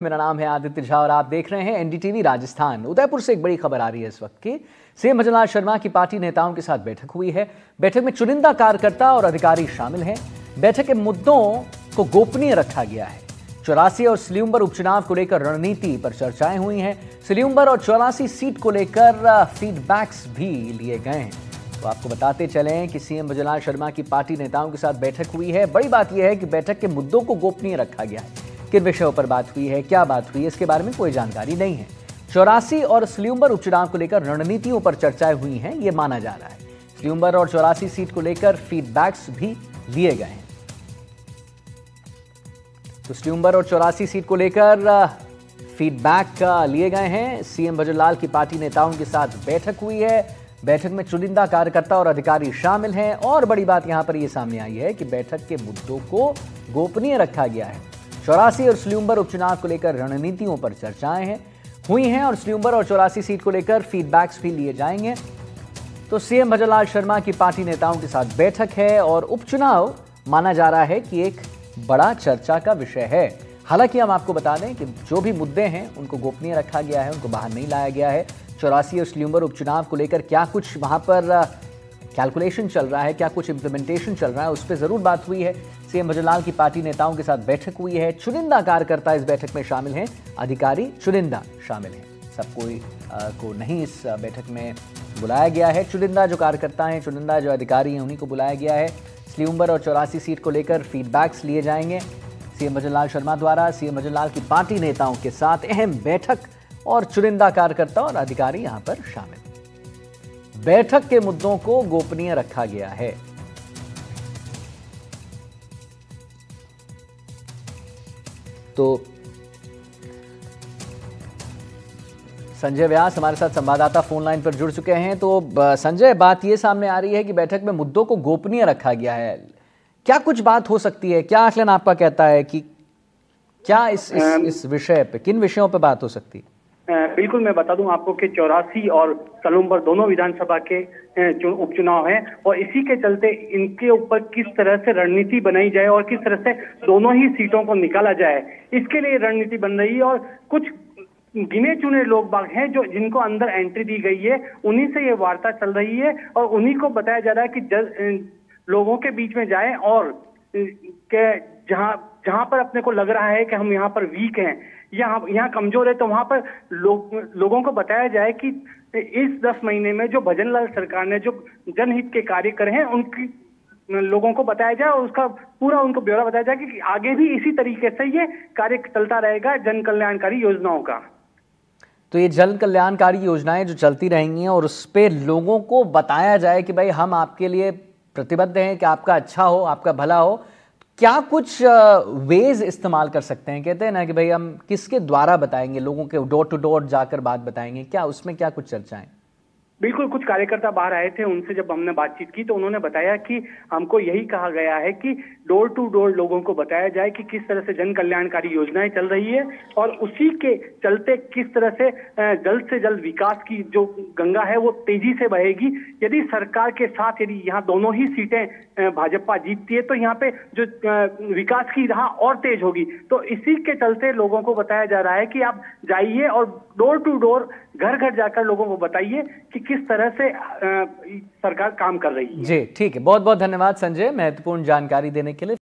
मेरा नाम है आदित्य झा और आप देख रहे हैं एनडीटीवी राजस्थान। उदयपुर से एक बड़ी खबर आ रही है इस वक्त की। सीएम भजनलाल शर्मा की पार्टी नेताओं के साथ बैठक हुई है। बैठक में चुनिंदा कार्यकर्ता और अधिकारी शामिल हैं। बैठक के मुद्दों को गोपनीय रखा गया है। 84 और सलियुम्बर उपचुनाव को लेकर रणनीति पर चर्चाएं हुई हैं। सलियुम्बर और 84 सीट को लेकर फीडबैक्स भी लिए गए हैं। तो आपको बताते चलें कि सीएम भजनलाल शर्मा की पार्टी नेताओं के साथ बैठक हुई है। बड़ी बात यह है कि बैठक के मुद्दों को गोपनीय रखा गया है। किन विषयों पर बात हुई है, क्या बात हुई है, इसके बारे में कोई जानकारी नहीं है। 84 और सलियुम्बर उपचुनाव को लेकर रणनीतियों पर चर्चाएं हुई हैं, ये माना जा रहा है। सलियुम्बर और 84 सीट को लेकर फीडबैक्स भी लिए गए हैं। तो सलियुम्बर और 84 सीट को लेकर फीडबैक लिए गए हैं। सीएम भजनलाल की पार्टी नेताओं के साथ बैठक हुई है। बैठक में चुनिंदा कार्यकर्ता और अधिकारी शामिल हैं। और बड़ी बात यहां पर यह सामने आई है कि बैठक के मुद्दों को गोपनीय रखा गया है। 84 और सलियुम्बर उपचुनाव को लेकर रणनीतियों पर चर्चाएं हुई हैं और सलियुम्बर और 84 सीट को लेकर फीडबैक्स भी लिए जाएंगे। तो सीएम भजनलाल शर्मा की पार्टी नेताओं के साथ बैठक है और उपचुनाव माना जा रहा है कि एक बड़ा चर्चा का विषय है। हालांकि हम आपको बता दें कि जो भी मुद्दे हैं उनको गोपनीय रखा गया है, उनको बाहर नहीं लाया गया है। 84 और सलियुम्बर उपचुनाव को लेकर क्या कुछ वहां पर कैलकुलेशन चल रहा है, क्या कुछ इंप्लीमेंटेशन चल रहा है, उस पर जरूर बात हुई है। सीएम भजनलाल की पार्टी नेताओं के साथ बैठक हुई है। चुनिंदा कार्यकर्ता इस बैठक में शामिल हैं, अधिकारी चुनिंदा शामिल हैं। सब कोई को नहीं इस बैठक में बुलाया गया है। चुनिंदा जो कार्यकर्ता हैं, चुनिंदा जो अधिकारी हैं, उन्हीं को बुलाया गया है। सलियुम्बर और 84 सीट को लेकर फीडबैक्स लिए जाएंगे सीएम भजनलाल शर्मा द्वारा। सीएम भजनलाल की पार्टी नेताओं के साथ अहम बैठक और चुनिंदा कार्यकर्ता और अधिकारी यहां पर शामिल। बैठक के मुद्दों को गोपनीय रखा गया है। तो संजय व्यास हमारे साथ संवाददाता फोन लाइन पर जुड़ चुके हैं। तो संजय, बात यह सामने आ रही है कि बैठक में मुद्दों को गोपनीय रखा गया है। क्या कुछ बात हो सकती है? क्या आकलन आपका कहता है कि क्या इस विषय पे, किन विषयों पे बात हो सकती है? बिल्कुल, मैं बता दूं आपको कि 84 और सलियुम्बर दोनों विधानसभा के उपचुनाव हैं और इसी के चलते इनके ऊपर किस तरह से रणनीति बनाई जाए और किस तरह से दोनों ही सीटों को निकाला जाए, इसके लिए रणनीति बन रही है। और कुछ गिने चुने लोग बाग हैं जो जिनको अंदर एंट्री दी गई है, उन्हीं से ये वार्ता चल रही है और उन्हीं को बताया जा रहा है कि लोगों के बीच में जाए और जहां पर अपने को लग रहा है कि हम यहाँ पर वीक हैं, यहाँ कमजोर है, तो वहां पर लोगों को बताया जाए कि इस 10 महीने में जो भजनलाल सरकार ने जो जनहित के कार्य करे हैं उनकी लोगों को बताया जाए और उसका पूरा उनको ब्यौरा बताया जाए कि आगे भी इसी तरीके से ये कार्य चलता रहेगा जन कल्याणकारी योजनाओं का। तो ये जन कल्याणकारी योजनाएं जो चलती रहेंगी और उस पर लोगों को बताया जाए कि भाई हम आपके लिए प्रतिबद्ध हैं कि आपका अच्छा हो, आपका भला हो। क्या कुछ वेज इस्तेमाल कर सकते हैं? कहते हैं ना कि भाई हम किसके द्वारा बताएंगे, लोगों के डोर टू डोर जाकर बात बताएंगे, क्या उसमें क्या कुछ चर्चाएं? बिल्कुल, कुछ कार्यकर्ता बाहर आए थे, उनसे जब हमने बातचीत की तो उन्होंने बताया कि हमको यही कहा गया है कि डोर टू डोर लोगों को बताया जाए कि किस तरह से जन कल्याणकारी योजनाएं चल रही है और उसी के चलते किस तरह से जल्द से जल्द विकास की जो गंगा है वो तेजी से बहेगी। यदि सरकार के साथ यदि यहाँ दोनों ही सीटें भाजपा जीतती है तो यहाँ पे जो विकास की राह और तेज होगी। तो इसी के चलते लोगों को बताया जा रहा है कि आप जाइए और डोर टू डोर, घर घर जाकर लोगों को बताइए कि किस तरह से सरकार काम कर रही है। जी, ठीक है। बहुत बहुत धन्यवाद संजय, महत्वपूर्ण जानकारी देने के लिए।